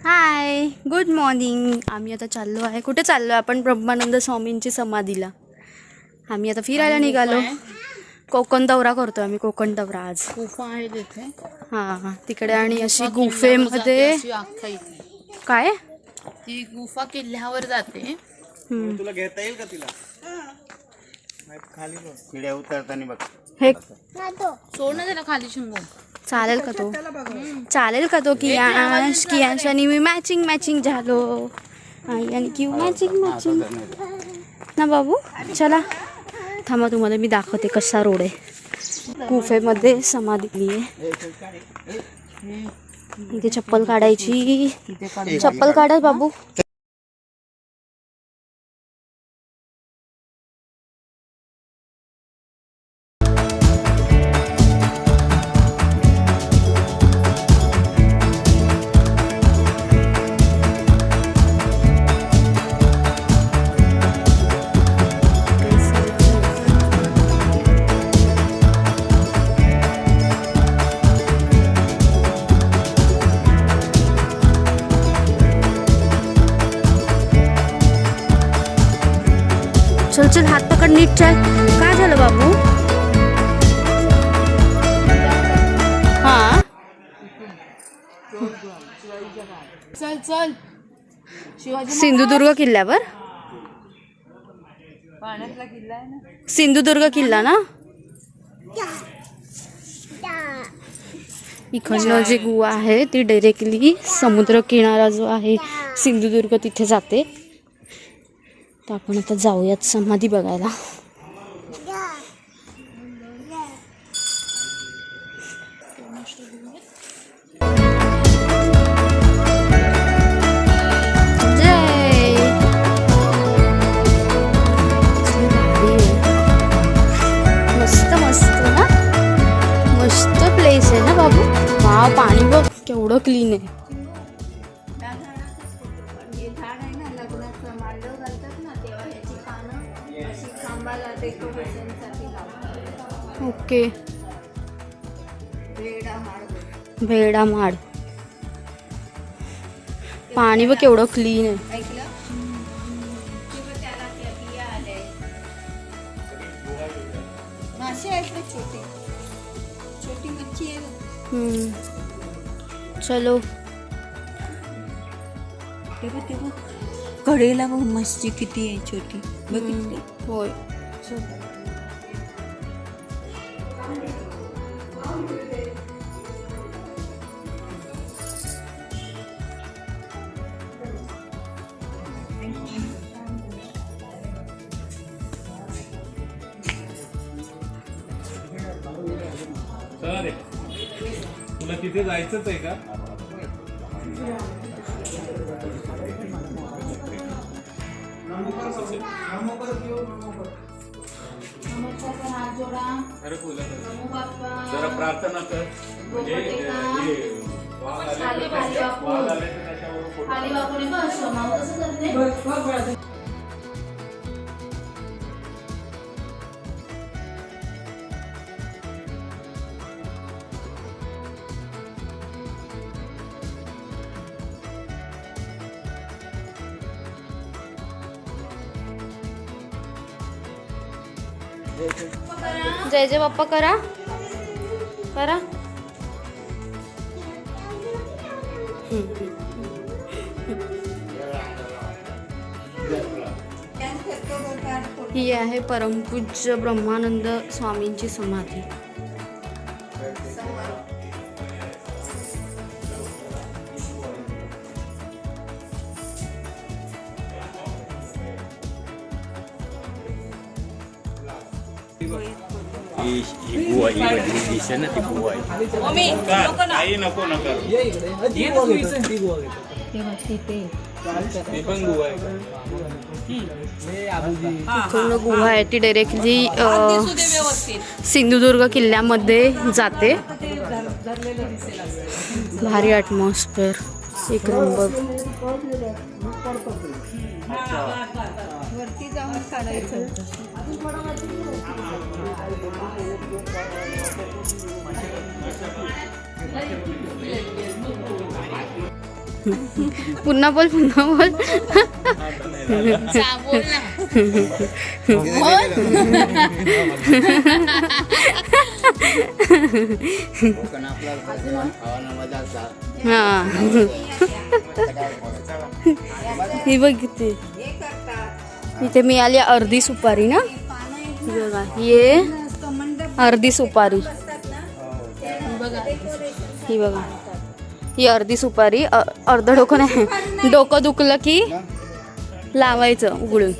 हाय, good morning. आम्ही आता चाललो आहे. कुठे चाललो आहे आपण? ब्रह्मानंद स्वामींची समाधीला. आम्ही आता फिरायला निघालो. कोकण दौरा करतो आम्ही. कोकण दौरा आज. गुफा आहे तिथे. हां, तिकडे आणि अशी गुफेमध्ये काय ती गुफा किल्ल्यावर जाते. तुला घेता येईल का तिला? खाली किड्या उतरताना बघ. हे सोड ना त्याला खाली शिंगून. चालेल का तो? चालेल का तो? कियांश आणि मी मॅचिंग झालो. आणि क्यू मॅचिंग ना बाबू. चला थांबा, तुम्हाला मी दाखवते कसा रोड आहे. गुफेमध्ये समाधी आहे. इथे चप्पल काढायची. चप्पल काढा बाबू. चल हात पकड नीट. चल. काय झालं बाबू? हा चल चल. शिवाजी सिंधुदुर्ग किल्ल्यावर. पाण्यातला किल्ला आहे ना. सिंधुदुर्ग किल्ला ना. इकडनं जी गुहा आहे ती डायरेक्टली समुद्र किनारा जो आहे सिंधुदुर्ग तिथे जाते. तर आपण आता जाऊयात समाधी बघायला. मस्त मस्त ना. मस्त प्लेस आहे ना बाबू. वा, पाणी बघ केवढं क्लीन आहे. ओके. भेडामाड. पाणी बघ केवढं क्लीन आहे. मासे आहेत ना छोटी छोटी मच्छी आहे. चलो. तेव्हा कडेला बघ मच्छी किती आहे छोटी. बघितली? होय. तुला तिथे जायचंच आहे का? जरा प्रार्थना कर. जय जय बाप्पा करा करा. ही आहे परमपूज्य ब्रह्मानंद स्वामींची समाधी. दिसे ना ती बुवा आहे. आई नको नका. ती पण बुवा आहे. पूर्ण गुहा आहे ती डायरेक्टली सिंधुदुर्ग किल्ल्यामध्ये जाते. भारी ॲटमॉस्फिअर. एक नंबर. वरती जाऊन काढायचं. पुन्हा बोल पुन्हा बोल. हा ही बघ किती इथे मिळाली अर्धी सुपारी ना. ही बघा ये अर्धी सुपारी. ही बघा ही अर्धी सुपारी. अर्ध डोकं नाही, डोकं दुखलं की लावायचं उघडून.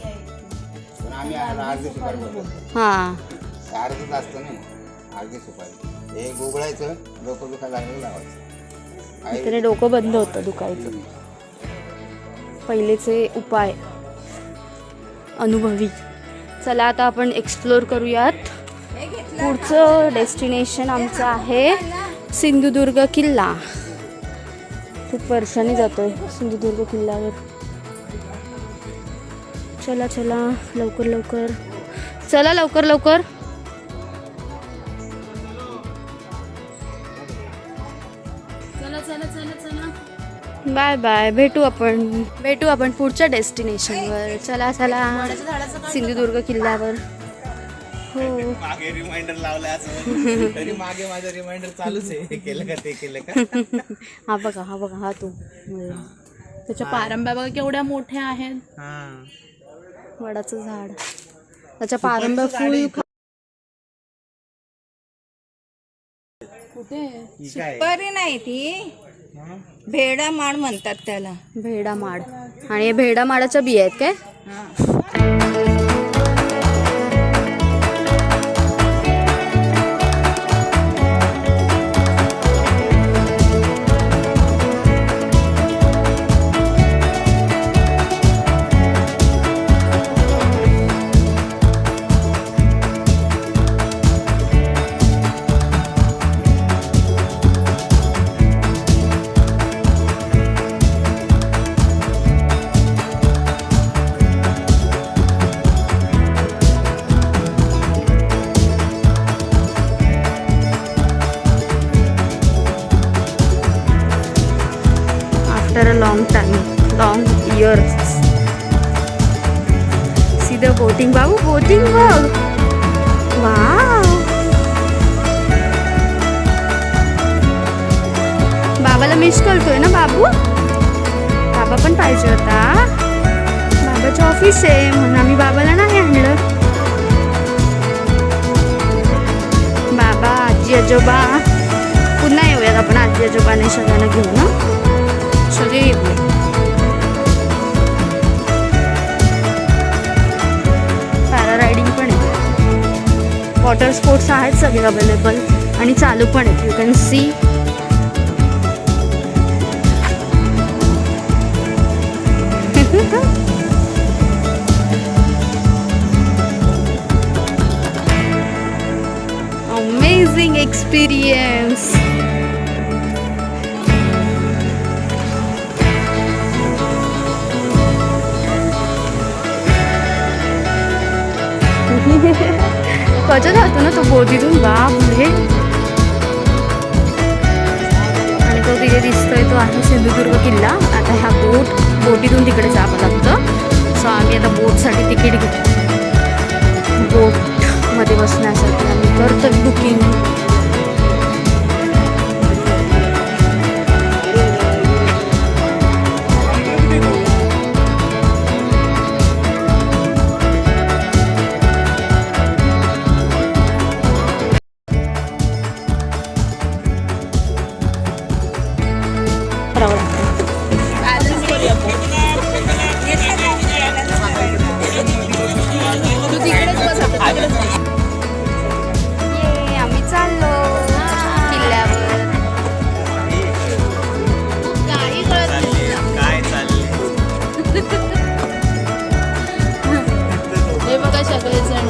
हा अर्धच असतं ना, अर्धी सुपारी हे उघडायचं, डोकं दुखायला लागलं लावायचं. त्याने डोकं बंद होतं दुखायचं. पहिलेचे उपाय अनुभवी. चला आता आपण एक्सप्लोर करूयात. पुढचं डेस्टिनेशन आमचं आहे सिंधुदुर्ग किल्ला. खूप वर्षांनी जातोय सिंधुदुर्ग किल्ल्यावर. चला चला लवकर लवकर चला लवकर लवकर. Bye bye. भेटू आपण पुढच्या डेस्टिनेशनवर. चला चला सिंधुदुर्ग किल्ल्यावर. हो मागे रिमाइंडर लावला असं तरी मागे माझं रिमाइंडर चालूच आहे. हे केलं का ते केलं का. हा बघा हा तो त्याच्या पारंब्या बघा केवढ्या मोठ्या आहेत. वडाचं झाड. त्याच्या पारंब्या फुल. कुठे सुपारी नाही ती, भेडा माड म्हणतात त्याला. भेडा माड. आणि हे भेडा माडाच्या बिया आहेत काय. After a long years. See the boating, Babu boating बघ. वाव. बाबाला मिस करतोय ना बाबू. बाबा पण पाहिजे होता. बाबाचं ऑफिस आहे म्हणून आम्ही बाबाला नाही आणलं. बाबा आजी आजोबा पुन्हा येऊयात आपण. आजी आजोबाने सगळ्यांना घेऊन ना सगळे येऊया. पॅरा रायडिंग पण आहे. वॉटर स्पोर्ट्स आहेत सगळे अवेलेबल आणि चालू पण आहेत. You can see. Amazing experience. कजत राहतो ना तो बोटीतून. बाप रे. आणि तो तिथे दिसतोय तो आहे सिंधुदुर्ग किल्ला. आता ह्या बोटीतून तिकडे जावं लागतं. सो आम्ही आता बोटसाठी तिकीट घेतो. बोटमध्ये बसण्यासाठी आम्ही करतो बुकिंग. आम्ही चाललो किल्ल्यावर. काय चाललंय. हे बघा सगळेजण.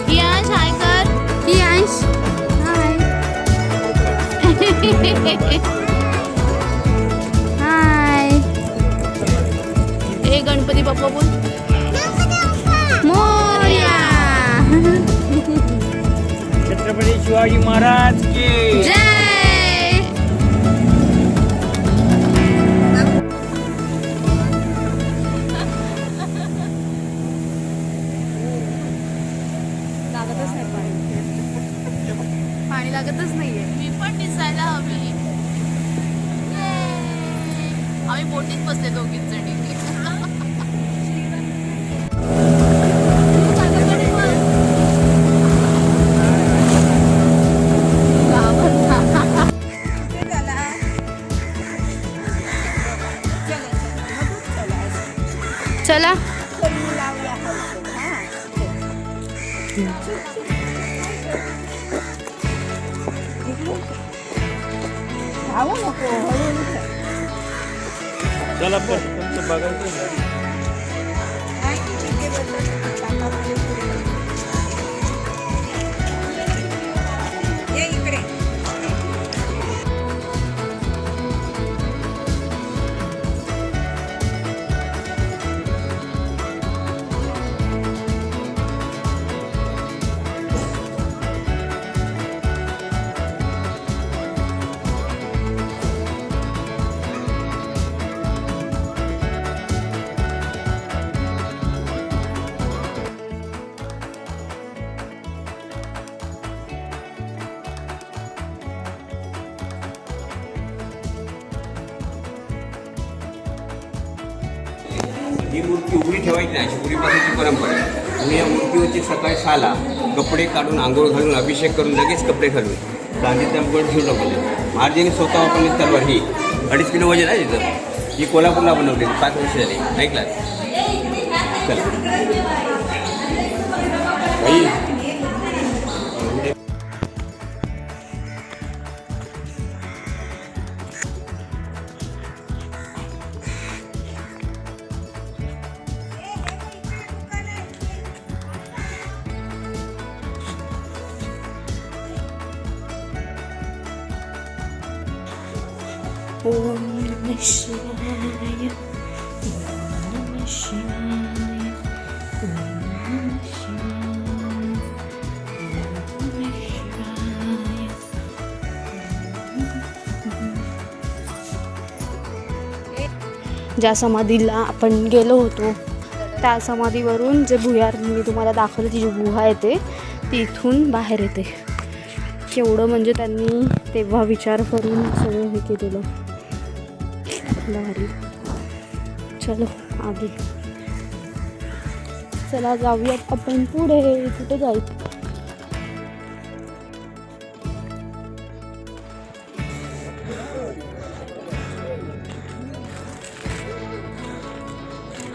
पियांश हाय कर. पियांश हाय. हाय. हे गणपती बाप्पा बोल. मोरया. शिवाजी महाराज की जय. लागतच नाही पाणी लागतच नाहीये. मी पण दिसायला हवी. आम्ही बोटीत बसले दोघीच जणी. चला चला तुमचं बघायचं. ही मूर्ती उघडी ठेवायची नाही, अशी पूर्वीपासूनची परंपरा आहे. आणि या मूर्तीवरची सकाळी 6ला कपडे काढून आंघोळ घालून अभिषेक करून लगेच कपडे घालून गांधी त्यामुळे ठेवून टाकले. महाराजांनी स्वतः वापरली तलवार ही 2.5 किलो वजन आहे तिथं. ही कोल्हापूरला बनवलेली 5 वर्ष झाली. ऐकला चला बाई. ओम नमः शिवाय. ओम नमः शिवाय. ओम नमः शिवाय. ओम नमः शिवाय. ज्या समाधीला आपण गेलो होतो त्या समाधीवरून जे भुयार मी तुम्हाला दाखवलं, ती जी गुहा येते ती इथून बाहेर येते. केवढं म्हणजे त्यांनी तेव्हा विचार करून सगळं हे केलेलं. भारी. चलो आगे. चला जाऊयात आपण पुढे. कुठे जायचं?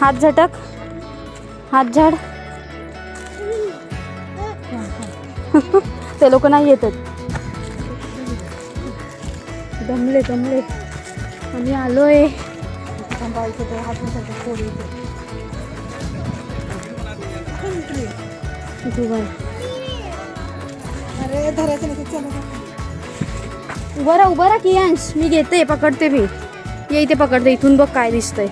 हात झटक, हात झाड. ते लोक नाही येतात. दमले दमले आम्ही आलोय. उभा राहा की अंश. मी घेते, पकडते. मी ये इथे पकडते. इथून बघ काय दिसतंय.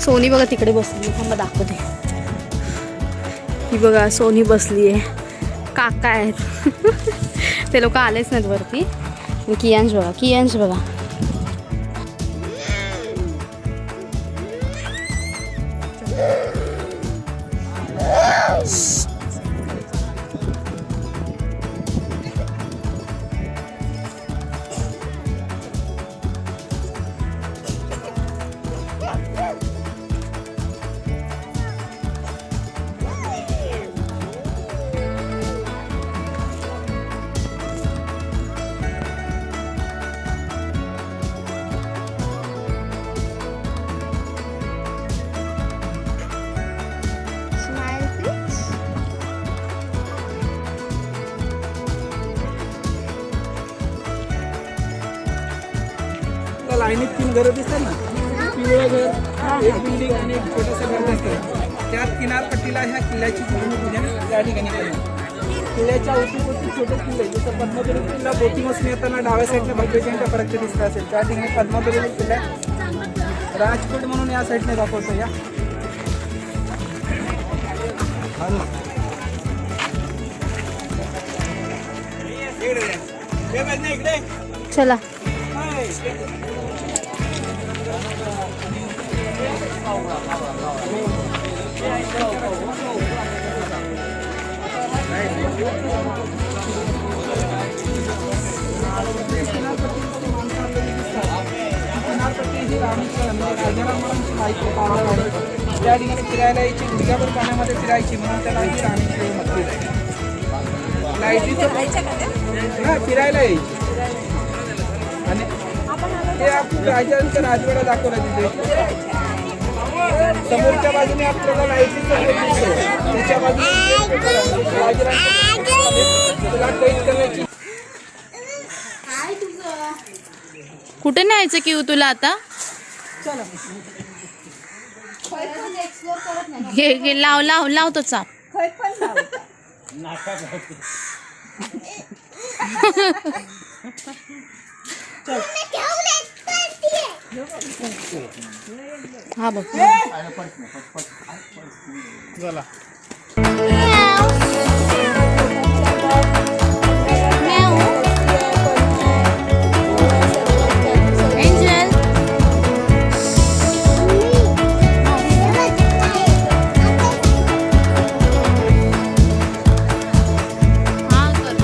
सोनी बघा तिकडे बसली. थांबा दाखवते. ही बघा सोनी बसली आहे. काका आहेत. ते लोक आलेच नाहीत वरती. कियांश बघा, कियांश बघा. लाईनीत 3 घरं दिसतात ना. पिवळं घर, एक बिल्डिंग आणि एक छोटंसं घर दिसतं. त्या किनारपट्टीला ह्या किल्ल्याची भूमिपूजन त्या ठिकाणी केलं. किल्ल्याच्या अवतीभोवती छोटे किल्ले जसं पद्मदुर्ग किल्ला बोटी बसून येताना डाव्या साईडला भगवेजींच्या फरक दिसत असेल त्या ठिकाणी पद्मदुर्ग किल्ला राजकोट म्हणून या साईडने दाखवतो. या चला त्या ठिकाणी फिरायला यायची गुडघ्याभर पाण्यामध्ये फिरायची म्हणून त्याला ही राणीची म्हटलेलं आहे. लाईटीचं हा फिरायला यायची आणि ते आपण राजांचा राजवाडा दाखवला तिथे. समोरच्या बाजूने आपल्याला लाईटीचं दिसतो त्याच्या बाजूने राजरांच्या कैद करण्याची. कुठे न्यायचं की तुला आता? घे घे लाव लाव लाव तो चाप. हा बघ चला एंजल हा कर.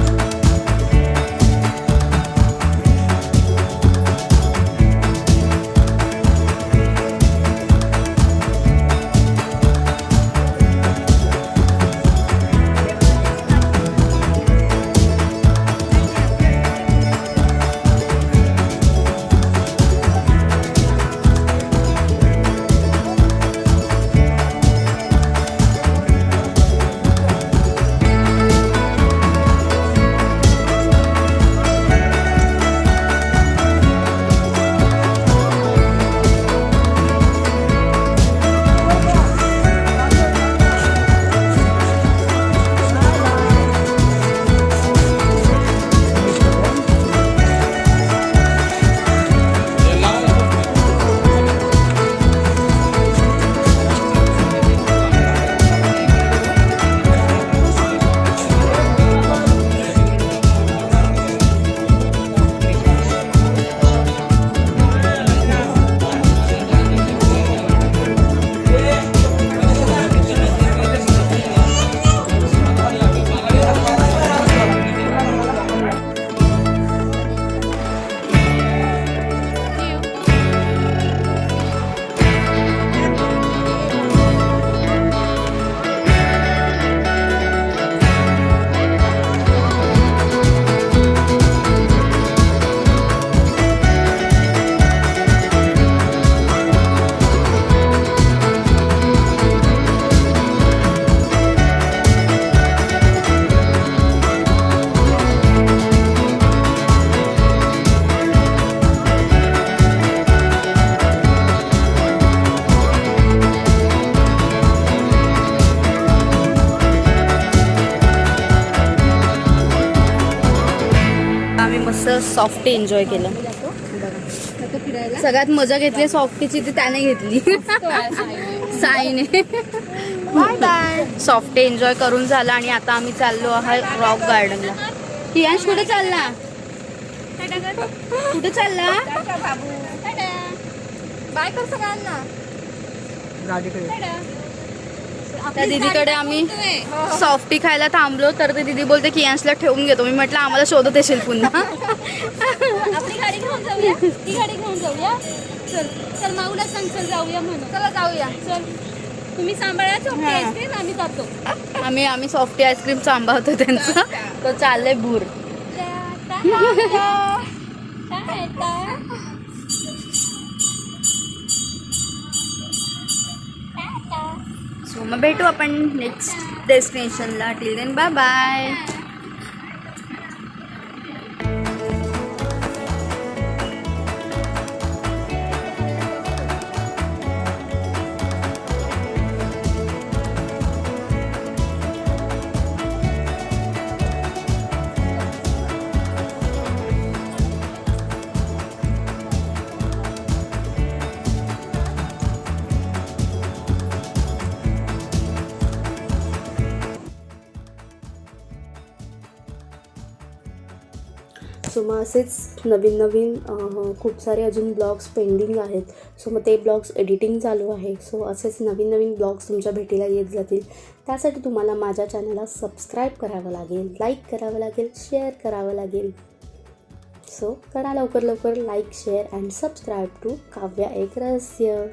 सॉफ्टी एन्जॉय केलं. सगळ्यात मजा घेतली सॉफ्टीची ती त्याने घेतली साईने. Bye bye. सॉफ्टी एन्जॉय करून झालं आणि आता आम्ही चाललो आहोत रॉक गार्डनला. कियांश कुठे चालला? कुठे चालला? बाय कर सगळ्यांना. त्या दीदीकडे आम्ही सॉफ्टी खायला थांबलो तर ते दीदी बोलते कियांशला ठेवून घेतो. मी म्हटलं आम्हाला शोधत येशील पुन्हा. आपली गाडी घेऊन जाऊया. ती गाडी घेऊन जाऊया. चल चल माऊला सांग चल जाऊया म्हणून. चला जाऊया. चल तुम्ही सांभाळा सॉफ्टी आईस्क्रीम आम्ही जातो. आम्ही सॉफ्टी आईस्क्रीम सांभाळतो त्यांचं. तो चाललंय भूर. सो मग भेटू आपण नेक्स्ट डेस्टिनेशनला. Till then bye bye. So मग असेच नवीन नवीन खूप सारे अजून ब्लॉग्स पेंडिंग आहेत. सो मग ते ब्लॉग्स एडिटिंग चालू आहे. सो असेच नवीन नवीन ब्लॉग्स तुमच्या भेटीला येत जातील. त्यासाठी तुम्हाला माझ्या चॅनलला सबस्क्राईब करावं लागेल, लाईक करावं लागेल, शेअर करावं लागेल. सो करा लवकर लवकर like, share and subscribe to Kavya एक रहस्य.